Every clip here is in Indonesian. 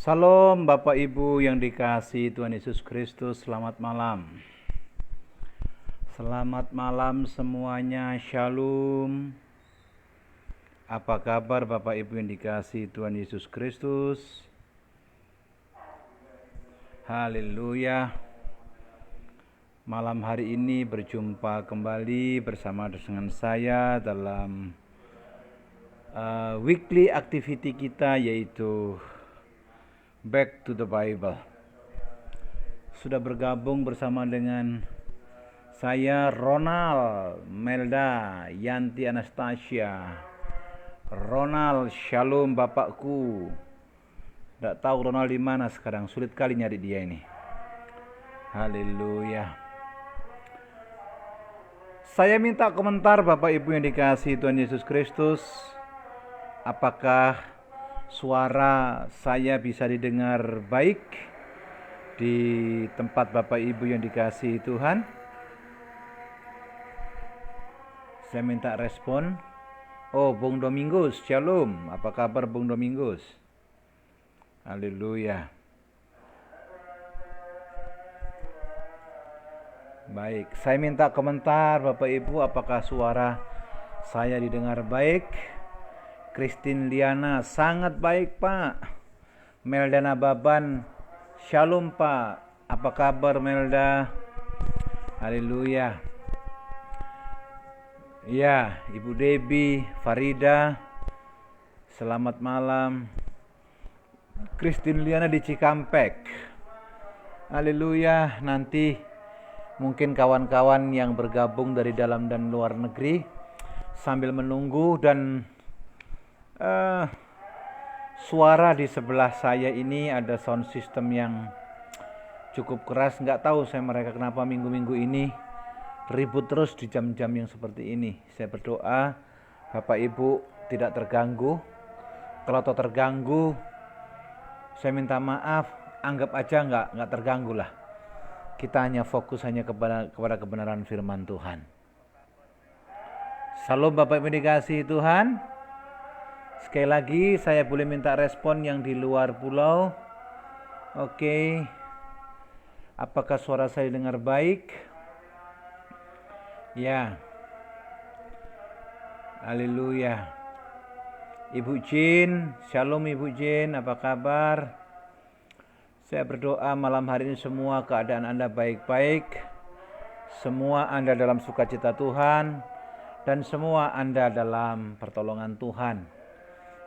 Salam Bapak Ibu yang dikasihi Tuhan Yesus Kristus, selamat malam. Selamat malam semuanya, Shalom. Apa kabar Bapak Ibu yang dikasihi Tuhan Yesus Kristus? Haleluya. Malam hari ini berjumpa kembali bersama dengan saya dalam weekly activity kita, yaitu Back to the Bible. Sudah bergabung bersama dengan saya Ronald, Melda, Yanti Anastasia. Ronald, Shalom Bapakku. Tidak tahu Ronald di mana sekarang, sulit kali nyari dia ini. Haleluya. Saya minta komentar Bapak Ibu yang dikasihi Tuhan Yesus Kristus. Apakah suara saya bisa didengar baik di tempat Bapak Ibu yang dikasihi Tuhan? Saya minta respon. Oh, Bung Domingus, Shalom. Apa kabar Bung Domingus? Haleluya. Baik, saya minta komentar Bapak Ibu, apakah suara saya didengar baik? Christine Liana, sangat baik Pak. Melda Nababan, Shalom Pak. Apa kabar Melda? Haleluya. Ya, Ibu Debbie, Farida, selamat malam. Christine Liana di Cikampek. Haleluya. Nanti mungkin kawan-kawan yang bergabung dari dalam dan luar negeri sambil menunggu, dan suara di sebelah saya ini ada sound system yang cukup keras. Nggak tahu saya mereka kenapa minggu-minggu ini ribut terus di jam-jam yang seperti ini. Saya berdoa Bapak Ibu tidak terganggu. Kalau terganggu, saya minta maaf. Anggap aja nggak terganggu lah. Kita hanya fokus kepada kebenaran firman Tuhan. Salam Bapak Ibu dikasihi Tuhan. Sekali lagi saya boleh minta respon yang di luar pulau. Oke. Apakah suara saya dengar baik? Ya. Haleluya. Ibu Jin, Shalom Ibu Jin, apa kabar? Saya berdoa malam hari ini semua keadaan Anda baik-baik. Semua Anda dalam sukacita Tuhan, dan semua Anda dalam pertolongan Tuhan.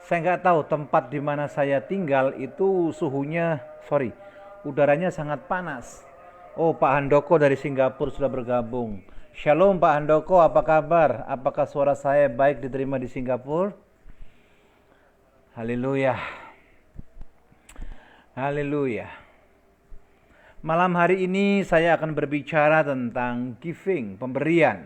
Saya nggak tahu tempat di mana saya tinggal itu udaranya sangat panas. Oh, Pak Handoko dari Singapura sudah bergabung. Shalom Pak Handoko, apa kabar? Apakah suara saya baik diterima di Singapura? Haleluya. Haleluya. Malam hari ini saya akan berbicara tentang giving, pemberian.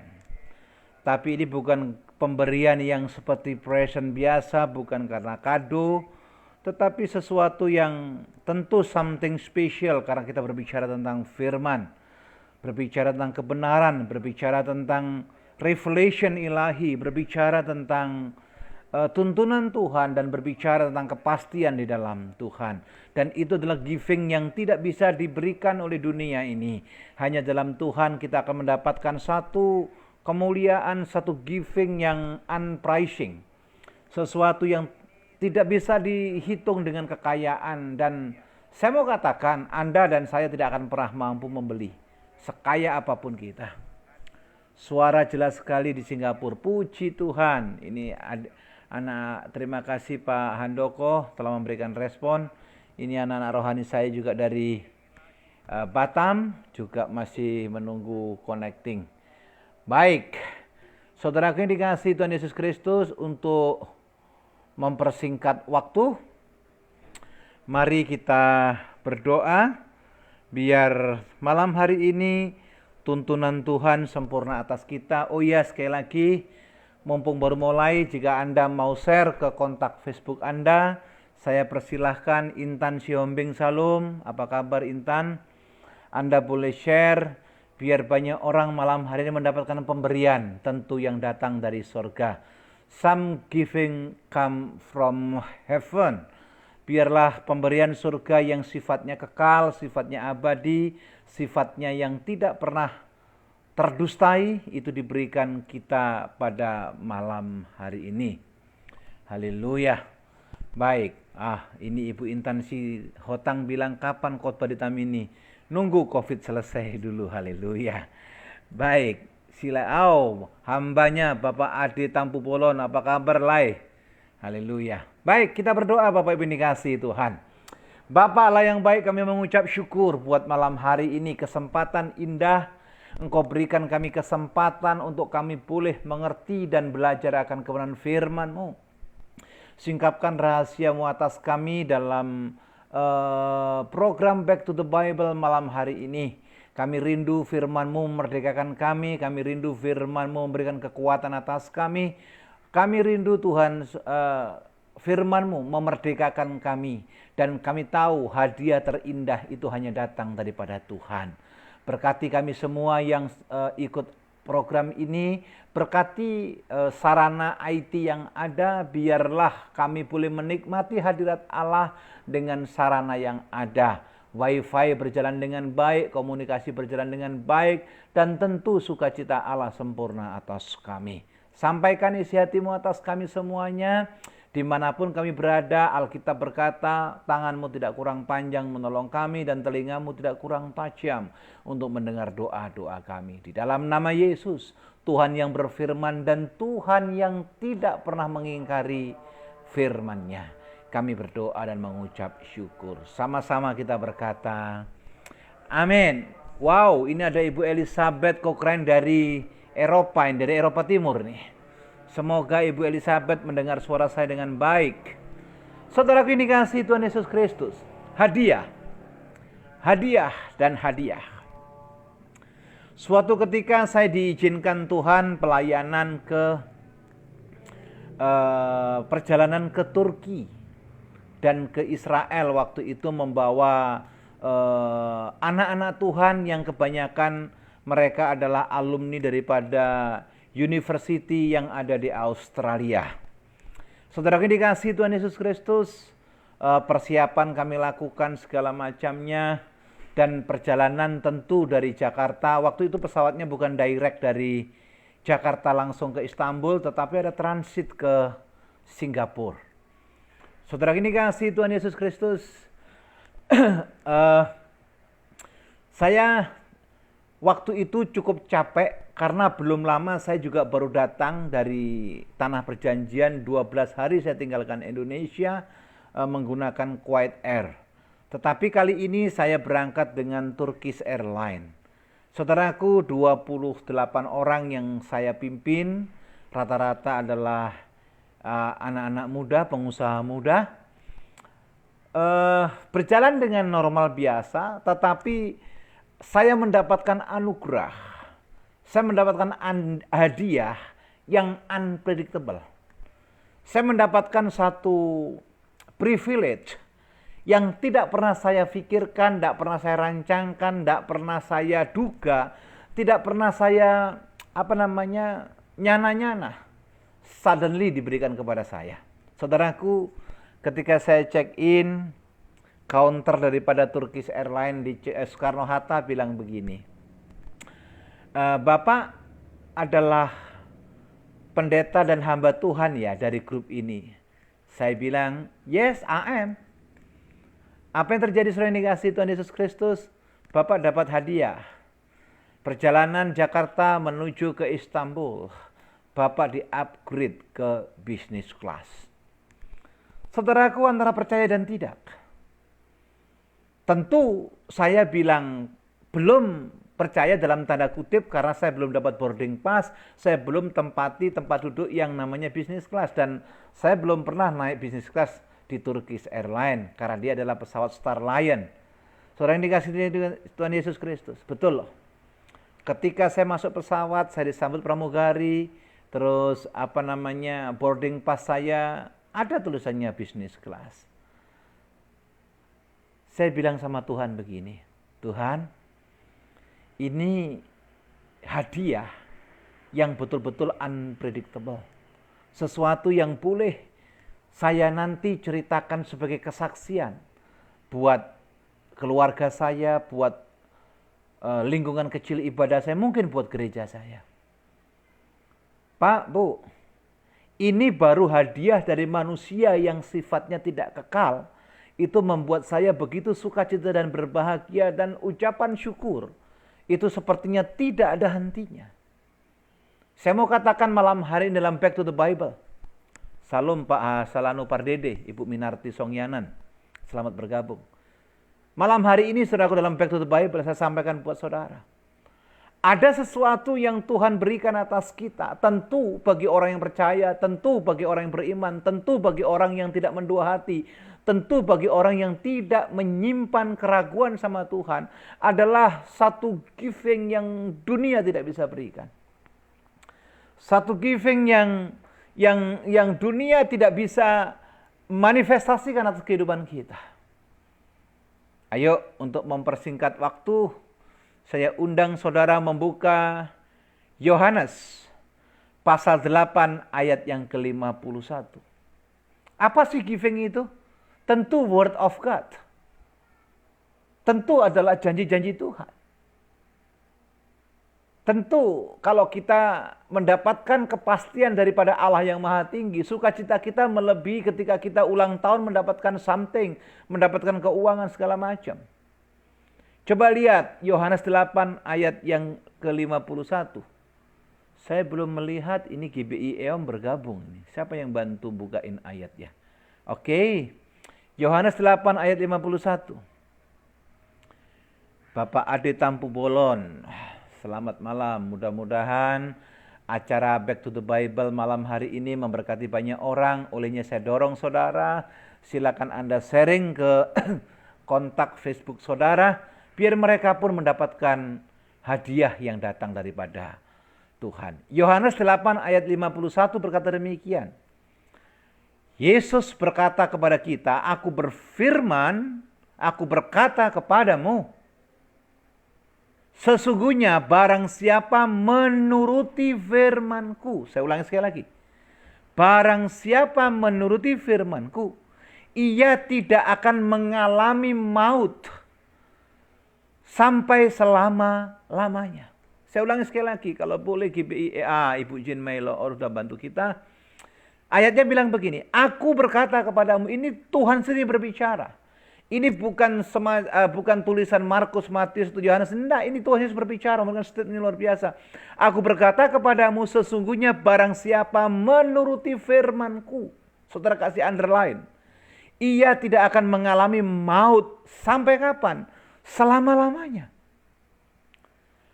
Tapi ini bukan pemberian yang seperti present biasa, bukan karena kado, tetapi sesuatu yang tentu something special karena kita berbicara tentang firman, berbicara tentang kebenaran, berbicara tentang revelation ilahi, berbicara tentang tuntunan Tuhan, dan berbicara tentang kepastian di dalam Tuhan. Dan itu adalah giving yang tidak bisa diberikan oleh dunia ini. Hanya dalam Tuhan kita akan mendapatkan satu kemuliaan, satu giving yang unpricing. Sesuatu yang tidak bisa dihitung dengan kekayaan. Dan saya mau katakan, Anda dan saya tidak akan pernah mampu membeli sekaya apapun kita. Suara jelas sekali di Singapura. Puji Tuhan. Ini anak, terima kasih Pak Handoko telah memberikan respon. Ini anak-anak rohani saya juga dari Batam, juga masih menunggu connecting. Baik, saudaraku yang dikasihi Tuhan Yesus Kristus, untuk mempersingkat waktu, mari kita berdoa biar malam hari ini tuntunan Tuhan sempurna atas kita. Oh ya, sekali lagi, mumpung baru mulai, jika Anda mau share ke kontak Facebook Anda, saya persilahkan. Intan Siombing Salum, apa kabar Intan? Anda boleh share biar banyak orang malam hari ini mendapatkan pemberian tentu yang datang dari sorga. Some giving come from heaven, Biarlah pemberian surga yang sifatnya kekal, sifatnya abadi, sifatnya yang tidak pernah terdustai itu diberikan kita pada malam hari ini. Haleluya. Baik, ini Ibu Intan Hotang bilang kapan khotbah di Tamini? Nunggu COVID selesai dulu, haleluya. Baik, hambanya Bapak Ade Tampu Polon, apa kabar lai? Haleluya. Baik, kita berdoa Bapak Ibu dikasihi Tuhan. Bapa Allah yang baik, kami mengucap syukur buat malam hari ini, kesempatan indah. Engkau berikan kami kesempatan untuk kami boleh mengerti dan belajar akan kebenaran firman-Mu. Singkapkan rahasia-Mu atas kami dalam program Back to the Bible malam hari ini. Kami rindu firman-Mu memerdekakan kami rindu firman-Mu memberikan kekuatan atas kami. Kami rindu Tuhan firman-Mu memerdekakan kami. Dan kami tahu hadiah terindah itu hanya datang daripada Tuhan. Berkati kami semua yang ikut program ini. Berkati sarana IT yang ada. Biarlah kami boleh menikmati hadirat Allah dengan sarana yang ada. Wifi berjalan dengan baik, komunikasi berjalan dengan baik, dan tentu sukacita Allah sempurna atas kami. Sampaikan isi hati-Mu atas kami semuanya, dimanapun kami berada. Alkitab berkata, tangan-Mu tidak kurang panjang menolong kami, dan telinga-Mu tidak kurang tajam untuk mendengar doa-doa kami. Di dalam nama Yesus, Tuhan yang berfirman dan Tuhan yang tidak pernah mengingkari firman-Nya. Kami berdoa dan mengucap syukur. Sama-sama kita berkata, amin. Wow, ini ada Ibu Elizabeth Cochrane dari Eropa Timur nih. Semoga Ibu Elizabeth mendengar suara saya dengan baik. Saudaraku ini kasih Tuhan Yesus Kristus. Hadiah dan hadiah. Suatu ketika saya diizinkan Tuhan pelayanan ke perjalanan ke Turki dan ke Israel, waktu itu membawa anak-anak Tuhan yang kebanyakan mereka adalah alumni daripada university yang ada di Australia. Saudara dikasih Tuhan Yesus Kristus, persiapan kami lakukan segala macamnya, dan perjalanan tentu dari Jakarta. Waktu itu pesawatnya bukan direct dari Jakarta langsung ke Istanbul, tetapi ada transit ke Singapura. Saudara dikasih Tuhan Yesus Kristus, saya waktu itu cukup capek karena belum lama saya juga baru datang dari Tanah Perjanjian. 12 hari saya tinggalkan Indonesia menggunakan Kuwait Air. Tetapi kali ini saya berangkat dengan Turkish Airlines. Saudaraku, 28 orang yang saya pimpin, rata-rata adalah anak-anak muda, pengusaha muda. Berjalan dengan normal biasa, tetapi saya mendapatkan anugerah, saya mendapatkan hadiah yang unpredictable. Saya mendapatkan satu privilege yang tidak pernah saya pikirkan, tidak pernah saya rancangkan, tidak pernah saya duga, tidak pernah saya nyana-nyana. Suddenly diberikan kepada saya. Saudaraku, ketika saya check in, counter daripada Turkish Airlines di Soekarno-Hatta bilang begini, Bapak adalah pendeta dan hamba Tuhan ya dari grup ini. Saya bilang, yes I am. Apa yang terjadi saudara yang dikasihi Tuhan Yesus Kristus? Bapak dapat hadiah. Perjalanan Jakarta menuju ke Istanbul, Bapak di-upgrade ke business class. Saudaraku, antara percaya dan tidak. Tentu saya bilang belum percaya dalam tanda kutip karena saya belum dapat boarding pass, saya belum tempati tempat duduk yang namanya business class, dan saya belum pernah naik business class di Turkish Airlines karena dia adalah pesawat Star Lion. Saudara yang dikasihi Tuhan Yesus Kristus, betul loh. Ketika saya masuk pesawat, saya disambut pramugari, terus boarding pass saya ada tulisannya business class. Saya bilang sama Tuhan begini, Tuhan, ini hadiah yang betul-betul unpredictable. Sesuatu yang boleh saya nanti ceritakan sebagai kesaksian buat keluarga saya, buat lingkungan kecil ibadah saya, mungkin buat gereja saya. Pak, Bu, ini baru hadiah dari manusia yang sifatnya tidak kekal. Itu membuat saya begitu sukacita dan berbahagia, dan ucapan syukur itu sepertinya tidak ada hentinya. Saya mau katakan malam hari ini dalam Back to the Bible. Salam Pak Salanu Pardede, Ibu Minarti Songyanan. Selamat bergabung. Malam hari ini saudaraku dalam Back to the Bible saya sampaikan buat saudara. Ada sesuatu yang Tuhan berikan atas kita. Tentu bagi orang yang percaya, tentu bagi orang yang beriman, tentu bagi orang yang tidak mendua hati, tentu bagi orang yang tidak menyimpan keraguan sama Tuhan. Adalah satu giving yang dunia tidak bisa berikan. Satu giving yang dunia tidak bisa manifestasikan atas kehidupan kita. Ayo, untuk mempersingkat waktu, saya undang saudara membuka Yohanes pasal 8 ayat yang ke-51. Apa sih giving itu? Tentu word of God. Tentu adalah janji-janji Tuhan. Tentu kalau kita mendapatkan kepastian daripada Allah yang Maha Tinggi, sukacita kita melebihi ketika kita ulang tahun mendapatkan something, mendapatkan keuangan segala macam. Coba lihat Yohanes 8 ayat yang ke-51. Saya belum melihat ini GBI EOM bergabung. Siapa yang bantu bukain ayatnya? Oke. Yohanes 8 ayat 51. Bapak Ade Tampu Bolon. Selamat malam, mudah-mudahan acara Back to the Bible malam hari ini memberkati banyak orang. Olehnya saya dorong saudara, silakan Anda sharing ke kontak Facebook saudara, biar mereka pun mendapatkan hadiah yang datang daripada Tuhan. Yohanes 8 ayat 51 berkata demikian. Yesus berkata kepada kita, aku berfirman, aku berkata kepadamu, sesungguhnya barang siapa menuruti firman-Ku. Saya ulangi sekali lagi. Barang siapa menuruti firman-Ku, ia tidak akan mengalami maut sampai selama-lamanya. Saya ulangi sekali lagi. Kalau boleh GBI EA, Ibu Jin Melo sudah bantu kita. Ayatnya bilang begini. Aku berkata kepadamu, ini Tuhan sendiri berbicara. Ini bukan tulisan Markus, Matius, atau Yohanes. Tidak, ini Tuhan Yesus berbicara. Mungkin statement ini luar biasa. Aku berkata kepadamu, sesungguhnya barang siapa menuruti firman-Ku. Saudara kasih underline. Ia tidak akan mengalami maut. Sampai kapan? Selama-lamanya.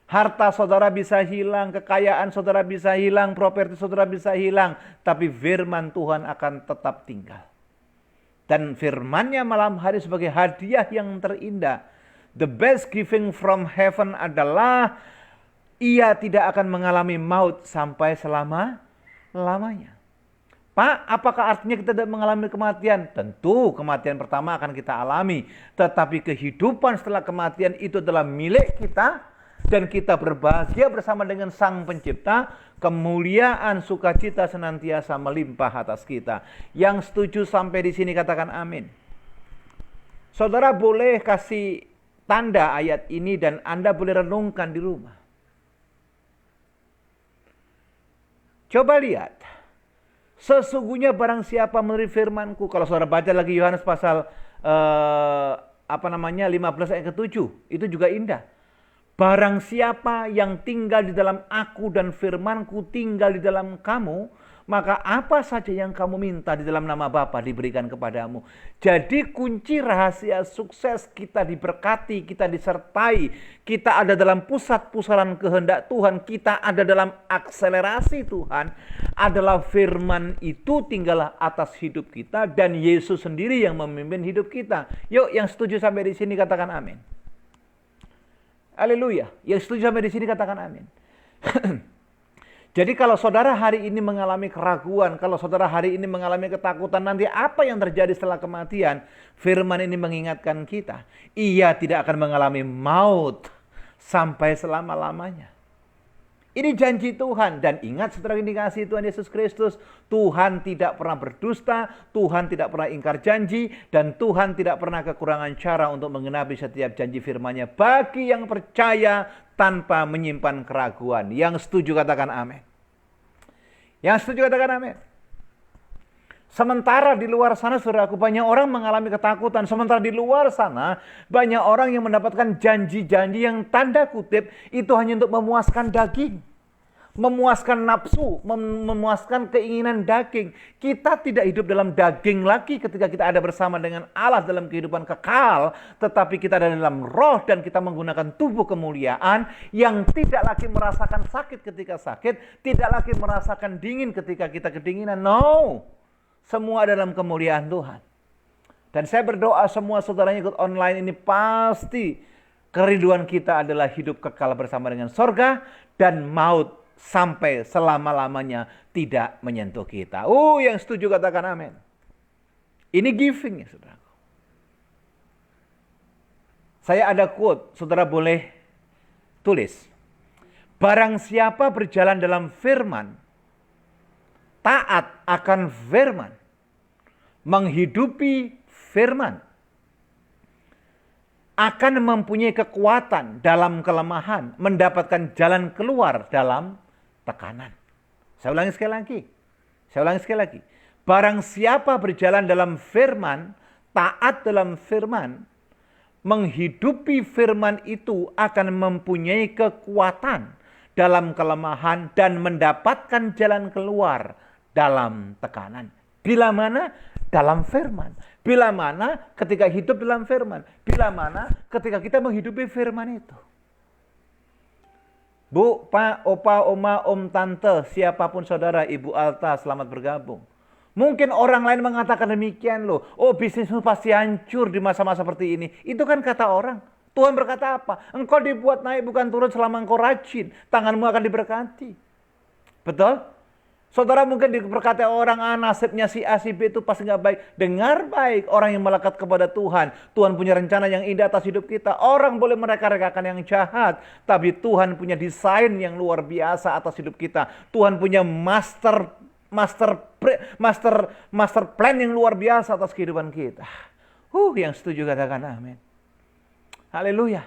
Harta saudara bisa hilang, kekayaan saudara bisa hilang, properti saudara bisa hilang. Tapi firman Tuhan akan tetap tinggal. Dan firman-Nya malam hari sebagai hadiah yang terindah. The best giving from heaven adalah ia tidak akan mengalami maut sampai selama-lamanya. Pak, apakah artinya kita tidak mengalami kematian? Tentu kematian pertama akan kita alami. Tetapi kehidupan setelah kematian itu adalah milik kita. Dan kita berbahagia bersama dengan Sang Pencipta. Kemuliaan sukacita senantiasa melimpah atas kita. Yang setuju sampai di sini katakan amin. Saudara boleh kasih tanda ayat ini dan Anda boleh renungkan di rumah. Coba lihat. Sesungguhnya barang siapa menuruti firman-Ku. Kalau saudara baca lagi Yohanes pasal 15 ayat ke-7. Itu juga indah. Barang siapa yang tinggal di dalam aku dan firman-Ku tinggal di dalam kamu, maka apa saja yang kamu minta di dalam nama Bapa diberikan kepadamu. Jadi kunci rahasia sukses kita diberkati, kita disertai, kita ada dalam pusat-pusaran kehendak Tuhan, kita ada dalam akselerasi Tuhan, adalah firman itu tinggallah atas hidup kita dan Yesus sendiri yang memimpin hidup kita. Yuk yang setuju sampai di sini katakan amin. Haleluya. Yang setuju sampai di sini katakan amin. Jadi kalau saudara hari ini mengalami keraguan, kalau saudara hari ini mengalami ketakutan, nanti apa yang terjadi setelah kematian? Firman ini mengingatkan kita. Ia tidak akan mengalami maut sampai selama-lamanya. Ini janji Tuhan. Dan ingat saudara yang dikasihi Tuhan Yesus Kristus, Tuhan tidak pernah berdusta, Tuhan tidak pernah ingkar janji, dan Tuhan tidak pernah kekurangan cara untuk menggenapi setiap janji firman-Nya bagi yang percaya tanpa menyimpan keraguan. Yang setuju katakan amin. Yang setuju katakan amin. Sementara di luar sana, saudaraku, banyak orang mengalami ketakutan. Sementara di luar sana, banyak orang yang mendapatkan janji-janji yang tanda kutip itu hanya untuk memuaskan daging. Memuaskan nafsu, memuaskan keinginan daging. Kita tidak hidup dalam daging lagi ketika kita ada bersama dengan Allah dalam kehidupan kekal. Tetapi kita ada dalam roh dan kita menggunakan tubuh kemuliaan yang tidak lagi merasakan sakit ketika sakit. Tidak lagi merasakan dingin ketika kita kedinginan. No! Semua dalam kemuliaan Tuhan. Dan saya berdoa semua saudaranya ikut online ini pasti kerinduan kita adalah hidup kekal bersama dengan sorga dan maut sampai selama-lamanya tidak menyentuh kita. Yang setuju katakan amin. Ini giving ya saudara. Saya ada quote, saudara boleh tulis. Barang siapa berjalan dalam firman, taat akan firman, menghidupi firman, akan mempunyai kekuatan dalam kelemahan, mendapatkan jalan keluar dalam tekanan. Saya ulangi sekali lagi. Barang siapa berjalan dalam firman, taat dalam firman, menghidupi firman itu akan mempunyai kekuatan dalam kelemahan dan mendapatkan jalan keluar dalam tekanan. Bila mana? Dalam firman. Bila mana? Ketika hidup dalam firman. Bila mana? Ketika kita menghidupi firman itu. Bu, Pak, Opa, Oma, Om, Tante, siapapun saudara, Ibu Alta, selamat bergabung. Mungkin orang lain mengatakan demikian loh. Bisnismu pasti hancur di masa-masa seperti ini. Itu kan kata orang. Tuhan berkata apa? Engkau dibuat naik bukan turun selama engkau rajin. Tanganmu akan diberkati. Betul? Saudara mungkin diberkati orang, nasibnya si A, si B itu pasti nggak baik. Dengar baik, orang yang melekat kepada Tuhan. Tuhan punya rencana yang indah atas hidup kita. Orang boleh mereka-rekakan yang jahat. Tapi Tuhan punya desain yang luar biasa atas hidup kita. Tuhan punya master plan yang luar biasa atas kehidupan kita. Yang setuju katakan amin. Haleluya.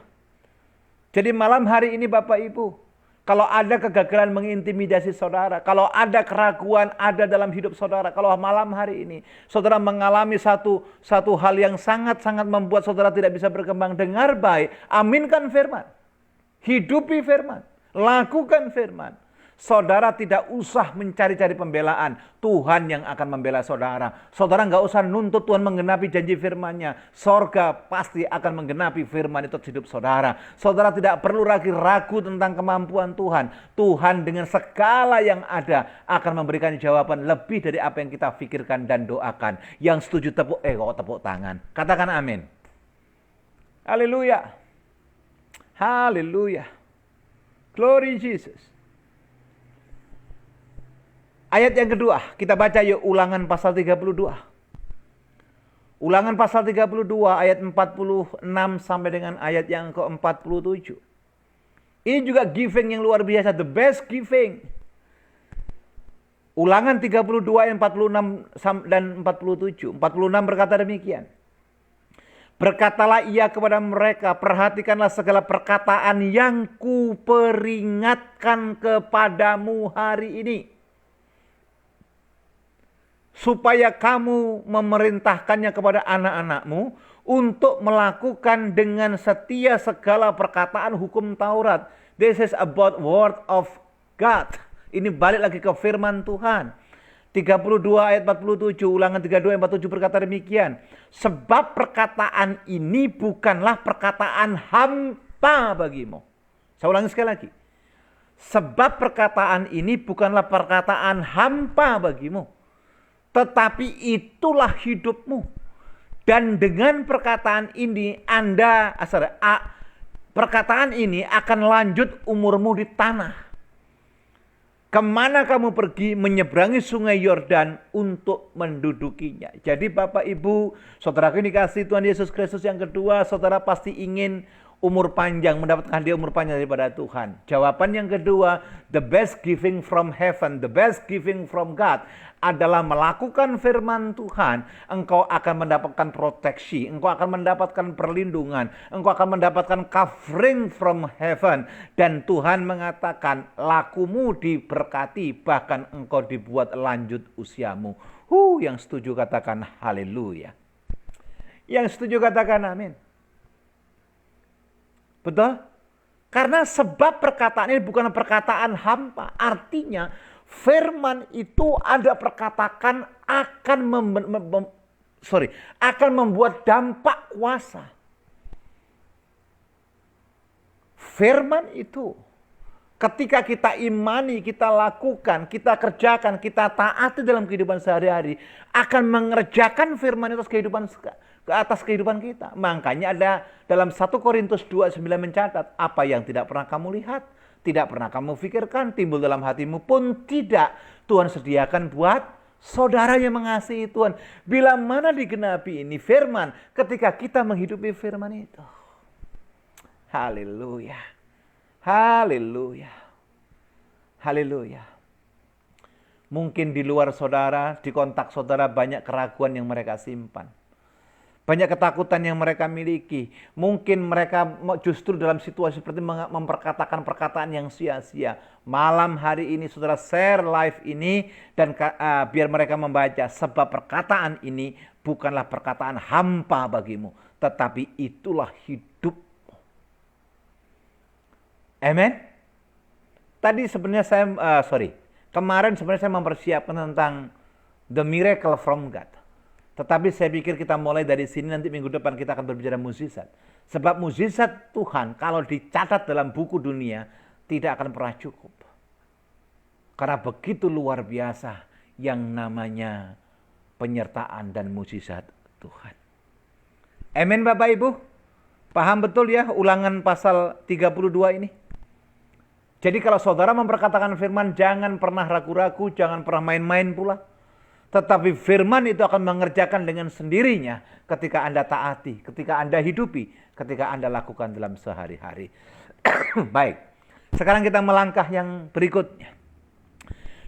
Jadi malam hari ini Bapak Ibu, kalau ada kegagalan mengintimidasi saudara, kalau ada keraguan ada dalam hidup saudara, kalau malam hari ini saudara mengalami satu hal yang sangat-sangat membuat saudara tidak bisa berkembang, dengar baik, aminkan firman, hidupi firman, lakukan firman. Saudara tidak usah mencari-cari pembelaan. Tuhan yang akan membela saudara. Saudara nggak usah nuntut Tuhan menggenapi janji firman-Nya. Sorga pasti akan menggenapi firman itu hidup saudara. Saudara tidak perlu lagi ragu tentang kemampuan Tuhan. Tuhan dengan segala yang ada akan memberikan jawaban lebih dari apa yang kita pikirkan dan doakan. Yang setuju tepuk tangan. Katakan amin. Haleluya. Haleluya. Glory Jesus. Ayat yang kedua, kita baca yuk Ulangan pasal 32. Ulangan pasal 32 ayat 46 sampai dengan ayat yang ke-47. Ini juga giving yang luar biasa, the best giving. Ulangan 32 ayat 46 dan 47. 46 berkata demikian. Berkatalah ia kepada mereka, perhatikanlah segala perkataan yang kuperingatkan kepadamu hari ini, supaya kamu memerintahkannya kepada anak-anakmu untuk melakukan dengan setia segala perkataan hukum Taurat. This is about word of God. Ini balik lagi ke firman Tuhan. 32 ayat 47, Ulangan 32 ayat 47 berkata demikian. Sebab perkataan ini bukanlah perkataan hampa bagimu. Saya ulangi sekali lagi. Sebab perkataan ini bukanlah perkataan hampa bagimu, tetapi itulah hidupmu. Dan dengan perkataan ini perkataan ini akan lanjut umurmu di tanah. Kemana kamu pergi, menyeberangi sungai Yordan untuk mendudukinya. Jadi Bapak Ibu, saudara ini kasih Tuhan Yesus Kristus yang kedua, saudara pasti ingin umur panjang, mendapatkan hadiah umur panjang daripada Tuhan? Jawaban yang kedua, the best giving from heaven, the best giving from God adalah melakukan firman Tuhan. Engkau akan mendapatkan proteksi, engkau akan mendapatkan perlindungan, engkau akan mendapatkan covering from heaven. Dan Tuhan mengatakan, lakumu diberkati, bahkan engkau dibuat lanjut usiamu. Yang setuju katakan haleluya. Yang setuju katakan amin. Betul? Karena sebab perkataan ini bukan perkataan hampa. Artinya firman itu ada perkataan akan membuat dampak kuasa. Firman itu ketika kita imani, kita lakukan, kita kerjakan, kita taati dalam kehidupan sehari-hari, akan mengerjakan firman itu ke atas kehidupan kita. Makanya ada dalam 1 Korintus 2:9 mencatat, apa yang tidak pernah kamu lihat, tidak pernah kamu pikirkan, timbul dalam hatimu pun tidak, Tuhan sediakan buat saudara yang mengasihi Tuhan. Bila mana digenapi ini firman ketika kita menghidupi firman itu. Haleluya. Haleluya. Haleluya. Mungkin di luar saudara, di kontak saudara banyak keraguan yang mereka simpan. Banyak ketakutan yang mereka miliki. Mungkin mereka justru dalam situasi seperti memperkatakan perkataan yang sia-sia. Malam hari ini saudara share live ini dan biar mereka membaca. Sebab perkataan ini bukanlah perkataan hampa bagimu, tetapi itulah hidup. Amen. Tadi sebenarnya kemarin sebenarnya saya mempersiapkan tentang the miracle from God. Tetapi saya pikir kita mulai dari sini, nanti minggu depan kita akan berbicara mukjizat. Sebab mukjizat Tuhan kalau dicatat dalam buku dunia tidak akan pernah cukup. Karena begitu luar biasa yang namanya penyertaan dan mukjizat Tuhan. Amin Bapak Ibu. Paham betul ya Ulangan pasal 32 ini? Jadi kalau saudara memperkatakan firman, jangan pernah ragu-ragu, jangan pernah main-main pula. Tetapi firman itu akan mengerjakan dengan sendirinya ketika Anda taati, ketika Anda hidupi, ketika Anda lakukan dalam sehari-hari. Baik, sekarang kita melangkah yang berikutnya.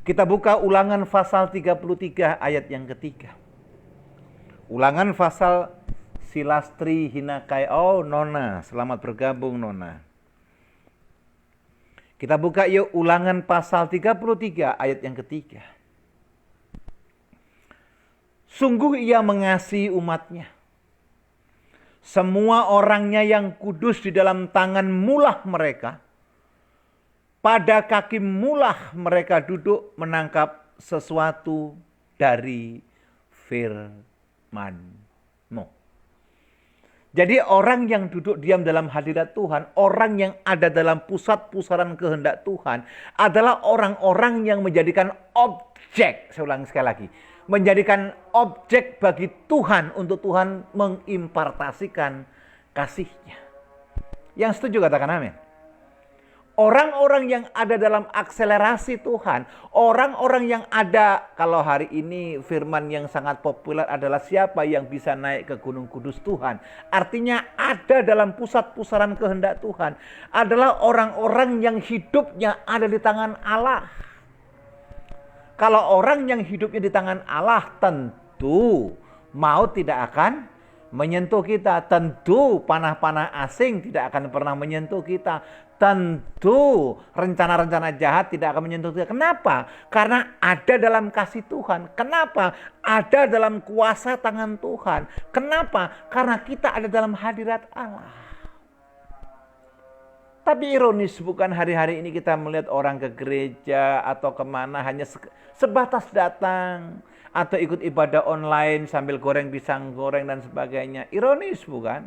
Kita buka Ulangan pasal 33 ayat yang ketiga. Ulangan pasal Silastri Hinakai. Oh Nona, selamat bergabung Nona. Kita buka yuk Ulangan pasal 33 ayat yang ketiga. Sungguh ia mengasihi umatnya. Semua orangnya yang kudus di dalam tangan mulah mereka. Pada kaki mulah mereka duduk menangkap sesuatu dari firman-Mu. Jadi orang yang duduk diam dalam hadirat Tuhan, orang yang ada dalam pusat-pusaran kehendak Tuhan adalah orang-orang yang menjadikan objek, saya ulangi sekali lagi, menjadikan objek bagi Tuhan untuk Tuhan mengimpartasikan kasih-Nya. Yang setuju katakan amin. Orang-orang yang ada dalam akselerasi Tuhan, orang-orang yang ada, kalau hari ini firman yang sangat populer adalah siapa yang bisa naik ke Gunung Kudus Tuhan. Artinya ada dalam pusat-pusaran kehendak Tuhan, adalah orang-orang yang hidupnya ada di tangan Allah. Kalau orang yang hidupnya di tangan Allah, tentu maut tidak akan menyentuh kita. Tentu panah-panah asing tidak akan pernah menyentuh kita. Tentu rencana-rencana jahat tidak akan menyentuh kita. Kenapa? Karena ada dalam kasih Tuhan. Kenapa? Ada dalam kuasa tangan Tuhan. Kenapa? Karena kita ada dalam hadirat Allah. Tapi ironis, bukan hari-hari ini kita melihat orang ke gereja atau kemana hanya sebatas datang atau ikut ibadah online sambil goreng pisang goreng dan sebagainya. Ironis bukan?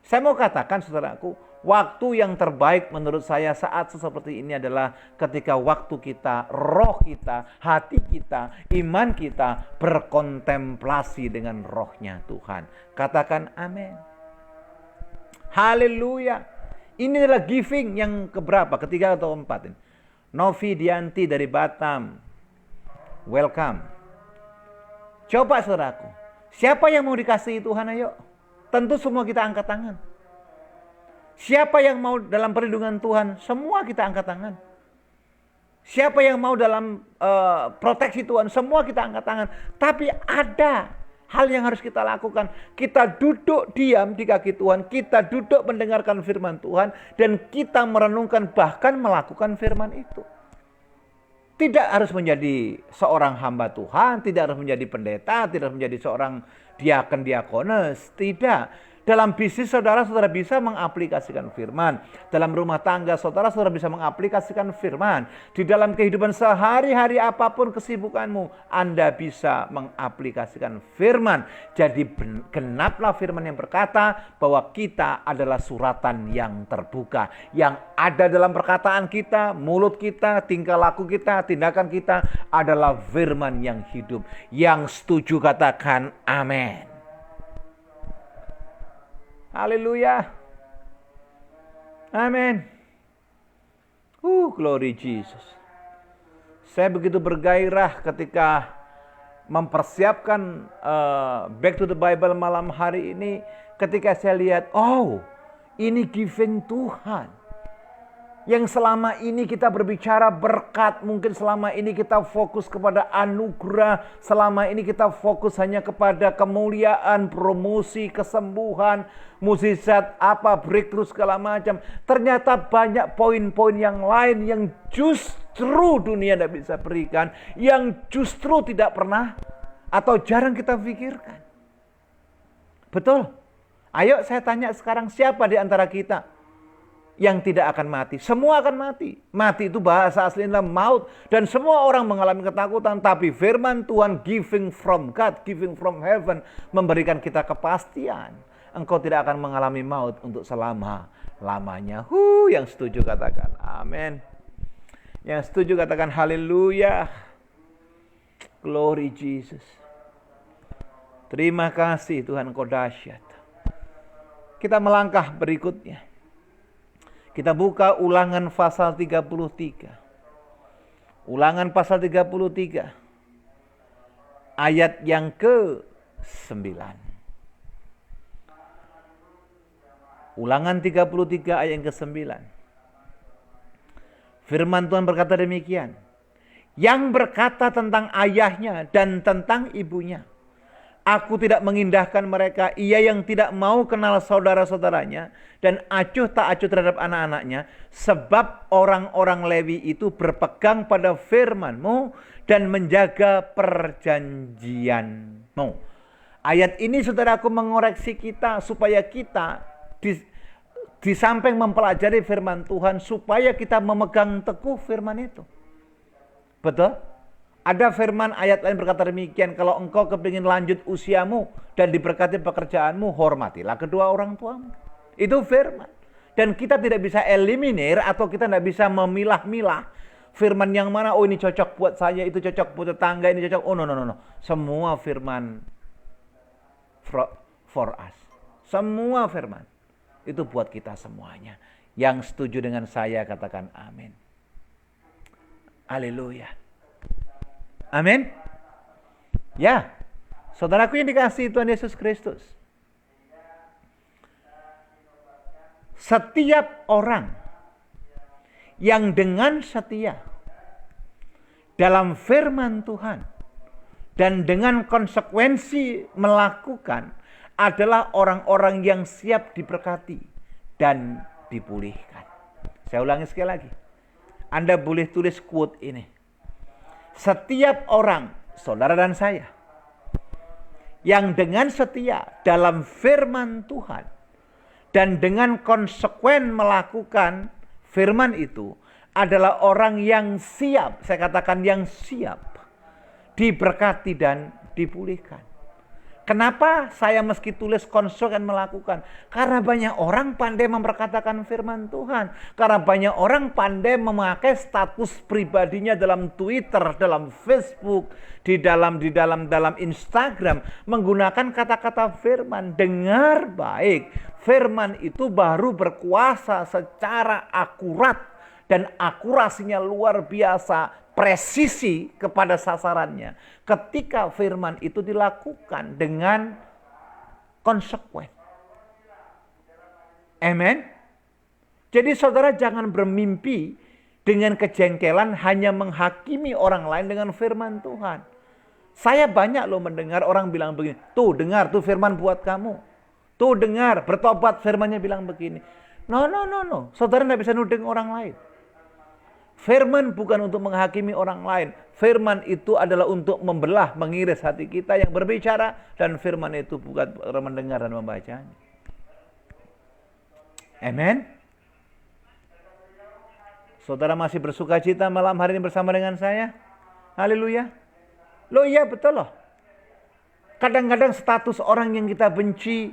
Saya mau katakan saudaraku, waktu yang terbaik menurut saya saat seperti ini adalah ketika waktu kita, roh kita, hati kita, iman kita berkontemplasi dengan rohnya Tuhan. Katakan amin. Haleluya. Ini adalah giving yang keberapa? Ketiga atau keempat ini? Novi Dianti dari Batam. Welcome. Coba saudaraku. Siapa yang mau dikasihi Tuhan? Ayo. Tentu semua kita angkat tangan. Siapa yang mau dalam perlindungan Tuhan? Semua kita angkat tangan. Siapa yang mau dalam proteksi Tuhan? Semua kita angkat tangan. Tapi ada hal yang harus kita lakukan. Kita duduk diam di kaki Tuhan. Kita duduk mendengarkan firman Tuhan. Dan kita merenungkan bahkan melakukan firman itu. Tidak harus menjadi seorang hamba Tuhan. Tidak harus menjadi pendeta. Tidak harus menjadi seorang diakon-diakones. Tidak. Dalam bisnis saudara-saudara bisa mengaplikasikan firman. Dalam rumah tangga saudara-saudara bisa mengaplikasikan firman. Di dalam kehidupan sehari-hari apapun kesibukanmu, Anda bisa mengaplikasikan firman. Jadi genaplah firman yang berkata bahwa kita adalah suratan yang terbuka. Yang ada dalam perkataan kita, mulut kita, tingkah laku kita, tindakan kita adalah firman yang hidup. Yang setuju katakan amin. Haleluya. Amin. Glory Jesus. Saya begitu bergairah ketika mempersiapkan Back to the Bible malam hari ini. Ketika saya lihat, ini giving Tuhan. Yang selama ini kita berbicara berkat, mungkin selama ini kita fokus kepada anugerah, selama ini kita fokus hanya kepada kemuliaan, promosi, kesembuhan, mukjizat, breakthrough segala macam. Ternyata banyak poin-poin yang lain yang justru dunia tidak bisa berikan, yang justru tidak pernah atau jarang kita pikirkan. Betul? Ayo saya tanya sekarang, siapa di antara kita yang tidak akan mati? Semua akan mati. Mati itu bahasa aslinya maut. Dan semua orang mengalami ketakutan. Tapi firman Tuhan, giving from God, giving from heaven, memberikan kita kepastian. Engkau tidak akan mengalami maut untuk selama-lamanya. Yang setuju katakan amin. Yang setuju katakan haleluya. Glory Jesus. Terima kasih Tuhan, Engkau dahsyat. Kita melangkah berikutnya. Kita buka Ulangan pasal 33. Ulangan pasal 33. Ayat yang ke-9. Ulangan 33 ayat yang ke-9. Firman Tuhan berkata demikian. Yang berkata tentang ayahnya dan tentang ibunya. Aku tidak mengindahkan mereka, ia yang tidak mau kenal saudara-saudaranya dan acuh tak acuh terhadap anak-anaknya, sebab orang-orang Lewi itu berpegang pada firman-Mu dan menjaga perjanjian-Mu. Ayat ini saudaraku mengoreksi kita supaya kita di samping mempelajari firman Tuhan, supaya kita memegang teguh firman itu. Betul? Ada firman ayat lain berkata demikian, kalau engkau kepingin lanjut usiamu dan diberkati pekerjaanmu, hormatilah kedua orang tuamu. Itu firman. Dan kita tidak bisa eliminir atau kita tidak bisa memilah-milah firman yang mana, ini cocok buat saya, itu cocok buat tetangga, ini cocok. No. Semua firman for us. Semua firman itu buat kita semuanya. Yang setuju dengan saya katakan amin. Haleluya. Amin. Ya, saudaraku yang dikasihi Tuhan Yesus Kristus. Setiap orang yang dengan setia dalam firman Tuhan dan dengan konsekuensi melakukan adalah orang-orang yang siap diberkati dan dipulihkan. Saya ulangi sekali lagi. Anda boleh tulis quote ini. Setiap orang, saudara dan saya, yang dengan setia dalam firman Tuhan dan dengan konsekuen melakukan firman itu adalah orang yang siap, saya katakan yang siap, diberkati dan dipulihkan. Kenapa saya meski tulis konsekuen melakukan? Karena banyak orang pandai memperkatakan firman Tuhan. Karena banyak orang pandai memakai status pribadinya dalam Twitter, dalam Facebook, di dalam Instagram, menggunakan kata-kata firman. Dengar baik, firman itu baru berkuasa secara akurat dan akurasinya luar biasa. Presisi kepada sasarannya ketika firman itu dilakukan dengan konsekuen. Amen. Jadi saudara jangan bermimpi dengan kejengkelan hanya menghakimi orang lain dengan firman Tuhan. Saya banyak loh mendengar orang bilang begini, tuh dengar tuh firman buat kamu. Tuh dengar, bertobat firmannya bilang begini. No. Saudara tidak bisa nuding orang lain. Firman bukan untuk menghakimi orang lain. Firman itu adalah untuk membelah, mengiris hati kita yang berbicara. Dan firman itu bukan mendengar dan membacanya. Amen. Saudara masih bersuka cita malam hari ini bersama dengan saya? Haleluya. Loh iya betul loh. Kadang-kadang status orang yang kita benci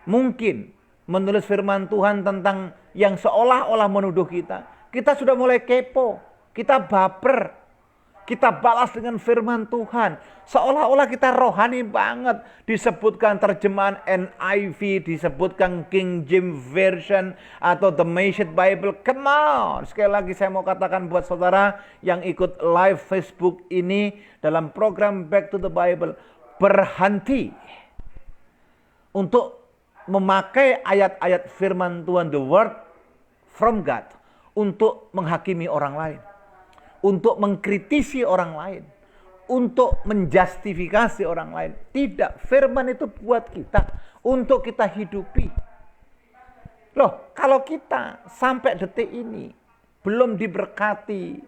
mungkin menulis firman Tuhan tentang yang seolah-olah menuduh kita. Kita sudah mulai kepo, kita baper, kita balas dengan firman Tuhan. Seolah-olah kita rohani banget. Disebutkan terjemahan NIV, disebutkan King James Version atau The Message Bible. Come on, sekali lagi saya mau katakan buat saudara yang ikut live Facebook ini dalam program Back to the Bible. Berhenti untuk memakai ayat-ayat firman Tuhan, the word from God, untuk menghakimi orang lain, untuk mengkritisi orang lain, untuk menjustifikasi orang lain. Tidak, firman itu buat kita, untuk kita hidupi. Loh, kalau kita sampai detik ini belum diberkati,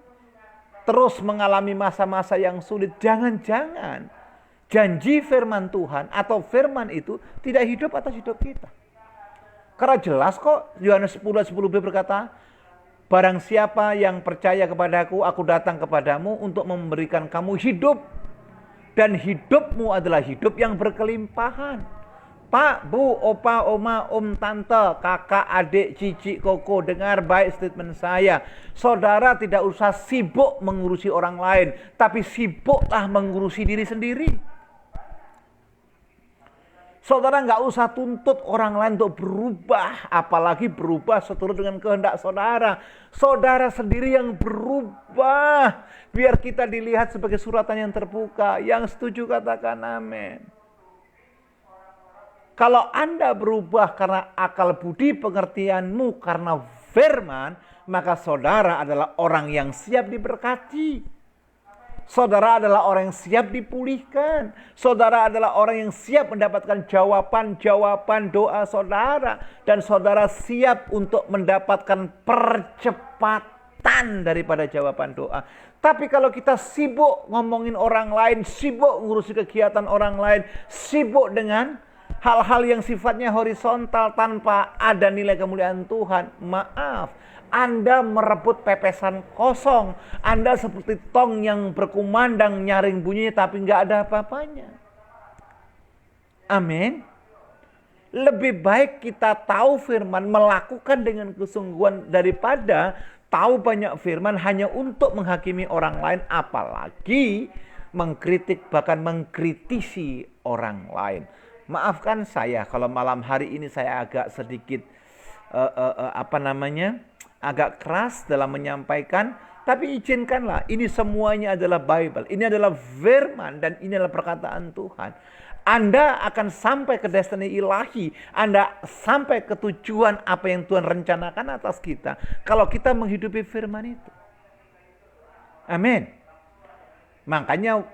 terus mengalami masa-masa yang sulit, jangan-jangan janji firman Tuhan atau firman itu tidak hidup atas hidup kita. Karena jelas kok Yohanes 10:10b berkata, barang siapa yang percaya kepadaku, aku datang kepadamu untuk memberikan kamu hidup. Dan hidupmu adalah hidup yang berkelimpahan. Pak, Bu, Opa, Oma, Om, Tante, kakak, adik, cici, koko, dengar baik statement saya. Saudara tidak usah sibuk mengurusi orang lain, tapi sibuklah mengurusi diri sendiri. Saudara nggak usah tuntut orang lain untuk berubah, apalagi berubah seturut dengan kehendak saudara. Saudara sendiri yang berubah, biar kita dilihat sebagai suratan yang terbuka. Yang setuju katakan amin. Kalau Anda berubah karena akal budi pengertianmu karena firman, maka saudara adalah orang yang siap diberkati. Saudara adalah orang yang siap dipulihkan. Saudara adalah orang yang siap mendapatkan jawaban-jawaban doa saudara. Dan saudara siap untuk mendapatkan percepatan daripada jawaban doa. Tapi kalau kita sibuk ngomongin orang lain, sibuk ngurusi kegiatan orang lain, sibuk dengan hal-hal yang sifatnya horizontal tanpa ada nilai kemuliaan Tuhan, maaf, Anda merebut pepesan kosong. Anda seperti tong yang berkumandang nyaring bunyinya tapi nggak ada apa-apanya. Amin. Lebih baik kita tahu firman, melakukan dengan kesungguhan daripada tahu banyak firman hanya untuk menghakimi orang lain, apalagi mengkritik bahkan mengkritisi orang lain. Maafkan saya kalau malam hari ini saya agak sedikit agak keras dalam menyampaikan, tapi izinkanlah, ini semuanya adalah Bible, ini adalah firman dan ini adalah perkataan Tuhan. Anda akan sampai ke destiny ilahi, Anda sampai ke tujuan apa yang Tuhan rencanakan atas kita kalau kita menghidupi firman itu. Amin. Makanya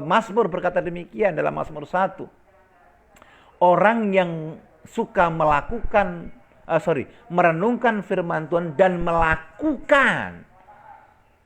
Mazmur berkata demikian dalam Mazmur 1. Orang yang suka merenungkan firman Tuhan dan melakukan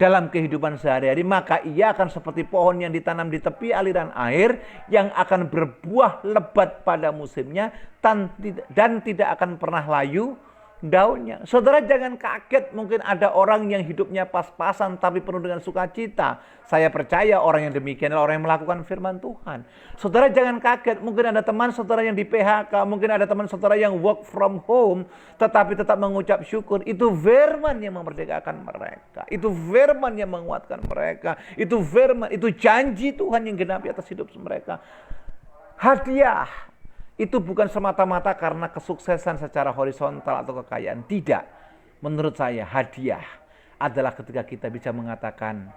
dalam kehidupan sehari-hari, maka ia akan seperti pohon yang ditanam di tepi aliran air yang akan berbuah lebat pada musimnya dan tidak akan pernah layu daunnya. Saudara jangan kaget, mungkin ada orang yang hidupnya pas-pasan tapi penuh dengan sukacita. Saya percaya orang yang demikian adalah orang yang melakukan firman Tuhan. Saudara jangan kaget, mungkin ada teman saudara yang di PHK, mungkin ada teman saudara yang work from home tetapi tetap mengucap syukur. Itu firman yang memerdekakan mereka. Itu firman yang menguatkan mereka. Itu firman, itu janji Tuhan yang genapi atas hidup mereka. Hadiah itu bukan semata-mata karena kesuksesan secara horizontal atau kekayaan. Tidak. Menurut saya hadiah adalah ketika kita bisa mengatakan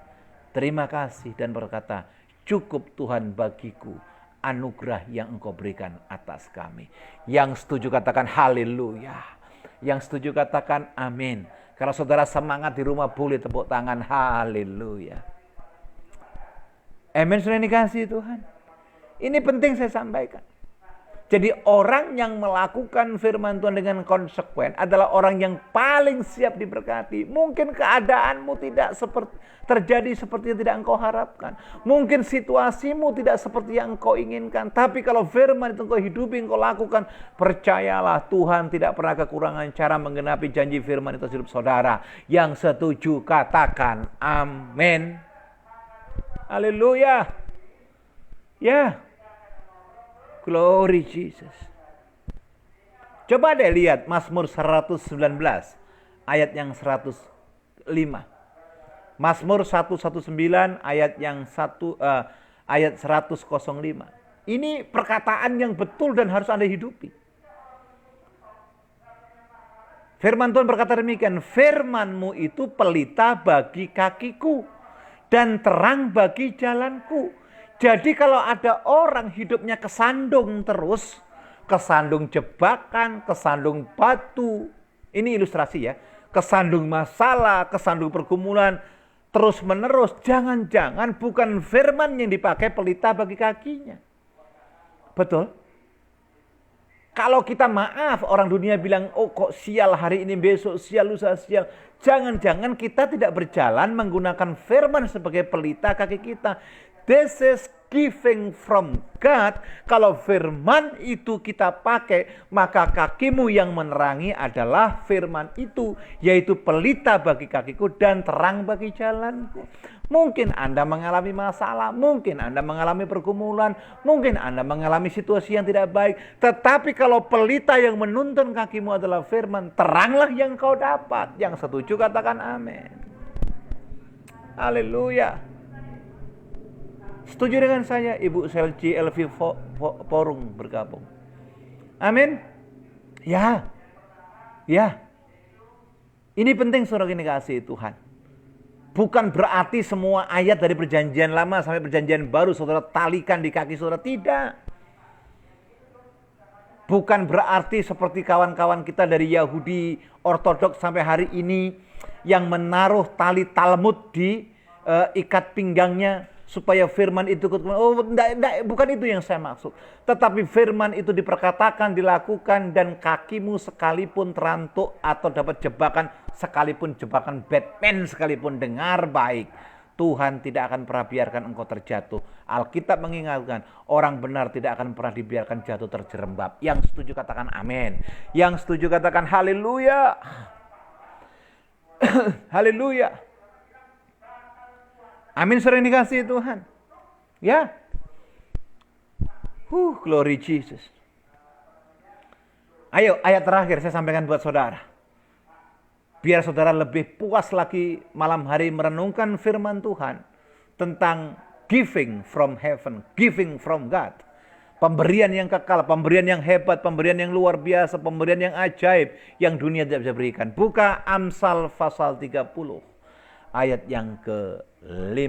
terima kasih dan berkata, cukup Tuhan bagiku anugerah yang Engkau berikan atas kami. Yang setuju katakan haleluya. Yang setuju katakan amin. Kalau saudara semangat di rumah boleh tepuk tangan. Haleluya. Amin, sudah dikasih Tuhan. Ini penting saya sampaikan. Jadi orang yang melakukan firman Tuhan dengan konsekuen adalah orang yang paling siap diberkati. Mungkin keadaanmu tidak terjadi seperti yang tidak engkau harapkan. Mungkin situasimu tidak seperti yang engkau inginkan. Tapi kalau firman itu engkau hidupi, engkau lakukan, percayalah Tuhan tidak pernah kekurangan cara menggenapi janji firman itu hidup saudara. Yang setuju katakan amin. Haleluya. Ya. Glory Jesus. Coba deh lihat Mazmur 119 ayat yang 105. Mazmur 119 ayat yang 105. Ini perkataan yang betul dan harus Anda hidupi. Firman Tuhan berkata demikian, firman-Mu itu pelita bagi kakiku dan terang bagi jalanku. Jadi kalau ada orang hidupnya kesandung terus, kesandung jebakan, kesandung batu, ini ilustrasi ya, kesandung masalah, kesandung pergumulan, terus menerus, jangan-jangan bukan firman yang dipakai pelita bagi kakinya. Betul? Kalau kita maaf, orang dunia bilang, oh kok sial hari ini, besok sial, lusa sial. Jangan-jangan kita tidak berjalan menggunakan firman sebagai pelita kaki kita. This is giving from God. Kalau firman itu kita pakai, maka kakimu yang menerangi adalah firman itu, yaitu pelita bagi kakiku dan terang bagi jalanku. Mungkin Anda mengalami masalah, mungkin Anda mengalami pergumulan, mungkin Anda mengalami situasi yang tidak baik. Tetapi kalau pelita yang menuntun kakimu adalah firman, teranglah yang kau dapat. Yang setuju katakan amin. Haleluya. Setuju dengan saya, Ibu Selci Elvi Porung bergabung. Amin. Ya. Ya. Ini penting saudara ini kasih Tuhan. Bukan berarti semua ayat dari perjanjian lama sampai perjanjian baru saudara talikan di kaki saudara. Tidak. Bukan berarti seperti kawan-kawan kita dari Yahudi Ortodoks sampai hari ini yang menaruh tali Talmud di ikat pinggangnya supaya firman itu bukan itu yang saya maksud. Tetapi firman itu diperkatakan, dilakukan, dan kakimu sekalipun terantuk atau dapat jebakan, sekalipun jebakan Batman sekalipun, dengar baik. Tuhan tidak akan pernah biarkan engkau terjatuh. Alkitab mengingatkan, orang benar tidak akan pernah dibiarkan jatuh terjerembab. Yang setuju katakan amin. Yang setuju katakan haleluya. Haleluya. Amin, sering dikasih Tuhan. Ya. Glory Jesus. Ayo, ayat terakhir saya sampaikan buat saudara. Biar saudara lebih puas lagi malam hari merenungkan firman Tuhan tentang giving from heaven, giving from God. Pemberian yang kekal, pemberian yang hebat, pemberian yang luar biasa, pemberian yang ajaib yang dunia tidak bisa berikan. Buka Amsal pasal 30 ayat yang ke-5.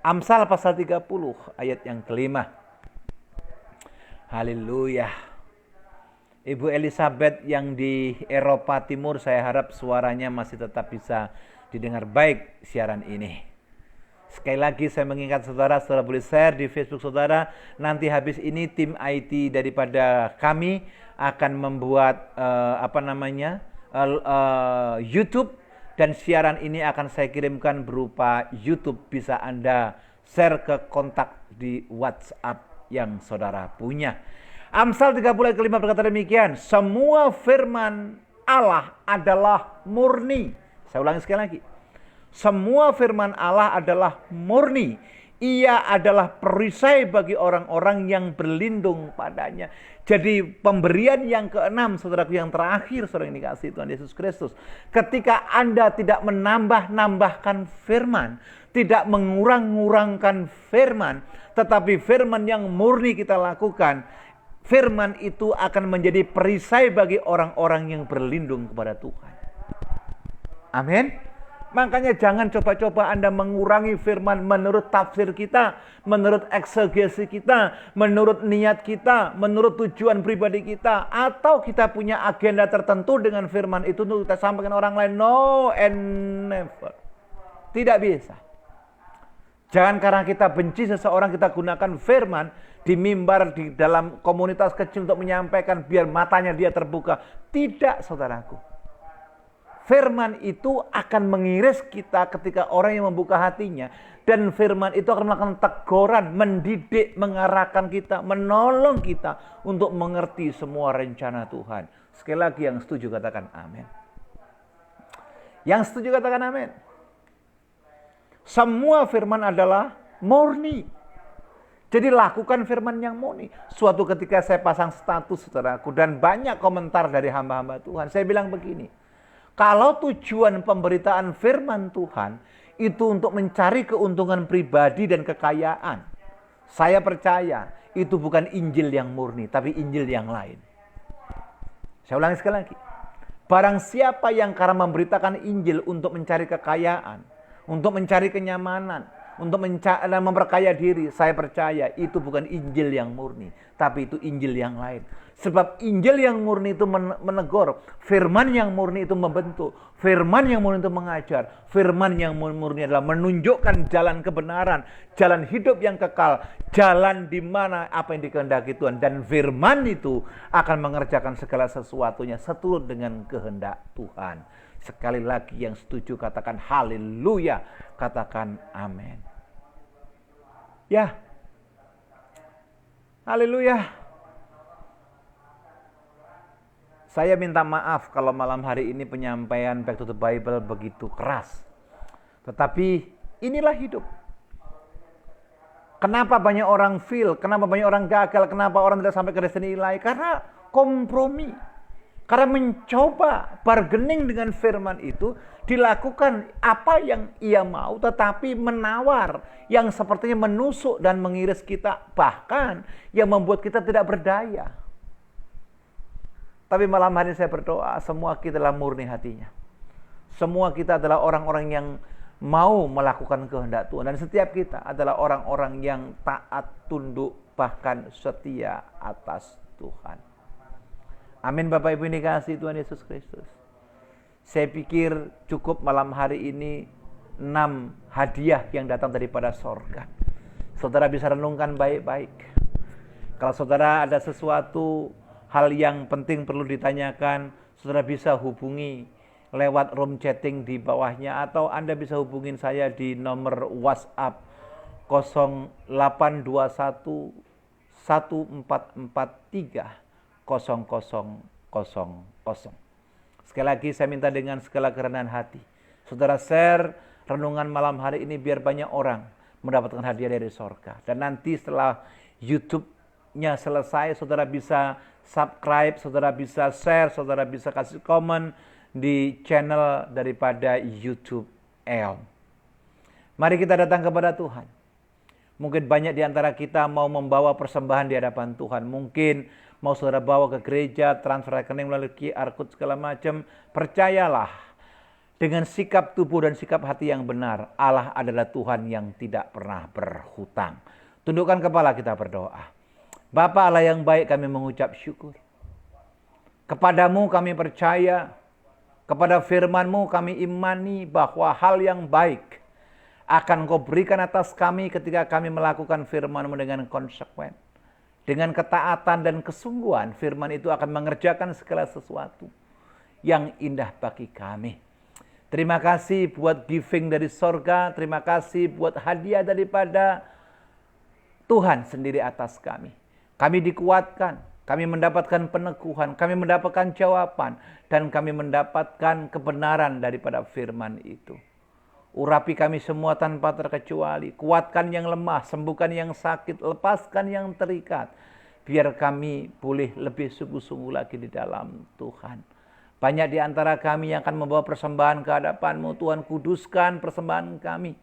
Amsal pasal 30 ayat yang ke-5. Haleluya. Ibu Elizabeth yang di Eropa Timur, saya harap suaranya masih tetap bisa didengar baik siaran ini. Sekali lagi saya mengingat saudara boleh share di Facebook saudara. Nanti habis ini tim IT daripada kami akan membuat YouTube. Dan siaran ini akan saya kirimkan berupa YouTube. Bisa Anda share ke kontak di WhatsApp yang saudara punya. Amsal 30 ayat ke-5 berkata demikian. Semua firman Allah adalah murni. Saya ulangi sekali lagi. Semua firman Allah adalah murni. Ia adalah perisai bagi orang-orang yang berlindung padanya. Jadi pemberian yang ke-6, saudaraku, yang terakhir, saudara yang dikasihi Tuhan Yesus Kristus. Ketika Anda tidak menambah-nambahkan firman, tidak mengurang-ngurangkan firman, tetapi firman yang murni kita lakukan, firman itu akan menjadi perisai bagi orang-orang yang berlindung kepada Tuhan. Amin. Makanya jangan coba-coba Anda mengurangi firman menurut tafsir kita, menurut eksegesi kita, menurut niat kita, menurut tujuan pribadi kita. Atau kita punya agenda tertentu dengan firman itu untuk kita sampaikan orang lain. No and never. Tidak bisa. Jangan karena kita benci seseorang kita gunakan firman di mimbar, di dalam komunitas kecil untuk menyampaikan biar matanya dia terbuka. Tidak, saudaraku. Firman itu akan mengiris kita ketika orang yang membuka hatinya. Dan firman itu akan melakukan teguran, mendidik, mengarahkan kita, menolong kita untuk mengerti semua rencana Tuhan. Sekali lagi yang setuju katakan amin. Yang setuju katakan amin. Semua firman adalah murni. Jadi lakukan firman yang murni. Suatu ketika saya pasang status saudaraku dan banyak komentar dari hamba-hamba Tuhan. Saya bilang begini. Kalau tujuan pemberitaan firman Tuhan itu untuk mencari keuntungan pribadi dan kekayaan, saya percaya itu bukan Injil yang murni, tapi Injil yang lain. Saya ulangi sekali lagi. Barang siapa yang karena memberitakan Injil untuk mencari kekayaan, untuk mencari kenyamanan, untuk memperkaya diri, saya percaya itu bukan Injil yang murni, tapi itu Injil yang lain. Sebab Injil yang murni itu menegur, firman yang murni itu membentuk, firman yang murni itu mengajar, firman yang murni adalah menunjukkan jalan kebenaran, jalan hidup yang kekal, jalan di mana apa yang dikehendaki Tuhan. Dan firman itu akan mengerjakan segala sesuatunya seturut dengan kehendak Tuhan. Sekali lagi yang setuju katakan haleluya, katakan amin. Ya, haleluya. Saya minta maaf kalau malam hari ini penyampaian Back to the Bible begitu keras. Tetapi inilah hidup. Kenapa banyak orang fail? Kenapa banyak orang gagal? Kenapa orang tidak sampai ke destiny ilahi? Karena kompromi. Karena mencoba bargaining dengan firman itu, dilakukan apa yang ia mau, tetapi menawar yang sepertinya menusuk dan mengiris kita, bahkan yang membuat kita tidak berdaya. Tapi malam hari saya berdoa, semua kita adalah murni hatinya. Semua kita adalah orang-orang yang mau melakukan kehendak Tuhan. Dan setiap kita adalah orang-orang yang taat, tunduk, bahkan setia atas Tuhan. Amin Bapak Ibu yang dikasihi Tuhan Yesus Kristus. Saya pikir cukup malam hari ini 6 hadiah yang datang daripada sorga. Saudara bisa renungkan baik-baik. Kalau saudara ada sesuatu hal yang penting perlu ditanyakan, saudara bisa hubungi lewat room chatting di bawahnya, atau Anda bisa hubungin saya di nomor WhatsApp 0821 1443 0000. Sekali lagi saya minta dengan segala kerendahan hati, saudara share renungan malam hari ini biar banyak orang mendapatkan hadiah dari sorga. Dan nanti setelah YouTube-nya selesai, saudara bisa subscribe, saudara bisa share, saudara bisa kasih komen di channel daripada YouTube EOM. Mari kita datang kepada Tuhan. Mungkin banyak di antara kita mau membawa persembahan di hadapan Tuhan. Mungkin mau saudara bawa ke gereja, transfer rekening melalui QR code segala macam. Percayalah, dengan sikap tubuh dan sikap hati yang benar, Allah adalah Tuhan yang tidak pernah berhutang. Tundukkan kepala, kita berdoa. Bapa Allah yang baik, kami mengucap syukur. Kepadamu kami percaya, kepada firman-Mu kami imani bahwa hal yang baik akan Kau berikan atas kami ketika kami melakukan firman-Mu dengan konsekuen. Dengan ketaatan dan kesungguhan, firman itu akan mengerjakan segala sesuatu yang indah bagi kami. Terima kasih buat giving dari sorga, terima kasih buat hadiah daripada Tuhan sendiri atas kami. Kami dikuatkan, kami mendapatkan peneguhan, kami mendapatkan jawaban, dan kami mendapatkan kebenaran daripada firman itu. Urapi kami semua tanpa terkecuali, kuatkan yang lemah, sembuhkan yang sakit, lepaskan yang terikat, biar kami boleh lebih sungguh-sungguh lagi di dalam Tuhan. Banyak di antara kami yang akan membawa persembahan ke hadapan-Mu, Tuhan kuduskan persembahan kami.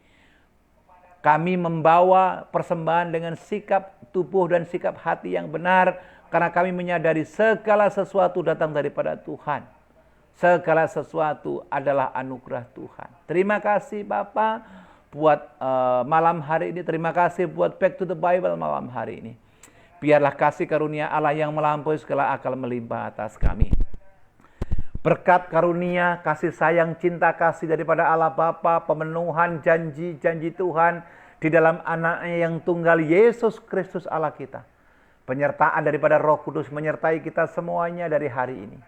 Kami membawa persembahan dengan sikap tubuh dan sikap hati yang benar, karena kami menyadari segala sesuatu datang daripada Tuhan. Segala sesuatu adalah anugerah Tuhan. Terima kasih Bapa buat malam hari ini. Terima kasih buat Back to the Bible malam hari ini. Biarlah kasih karunia Allah yang melampaui segala akal melimpah atas kami. Berkat karunia, kasih sayang, cinta kasih daripada Allah Bapa, pemenuhan janji-janji Tuhan di dalam anaknya yang tunggal Yesus Kristus Allah kita. Penyertaan daripada Roh Kudus menyertai kita semuanya dari hari ini.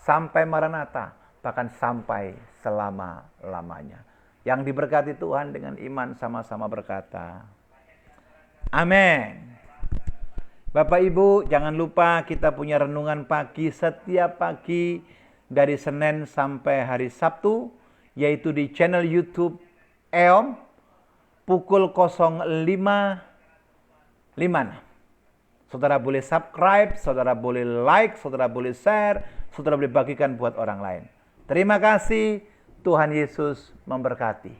Sampai Maranatha, bahkan sampai selama-lamanya. Yang diberkati Tuhan dengan iman sama-sama berkata, amin. Bapak Ibu, jangan lupa kita punya renungan pagi setiap pagi dari Senin sampai hari Sabtu, yaitu di channel YouTube EOM pukul 05.56. Saudara boleh subscribe, saudara boleh like, saudara boleh share, saudara boleh bagikan buat orang lain. Terima kasih, Tuhan Yesus memberkati.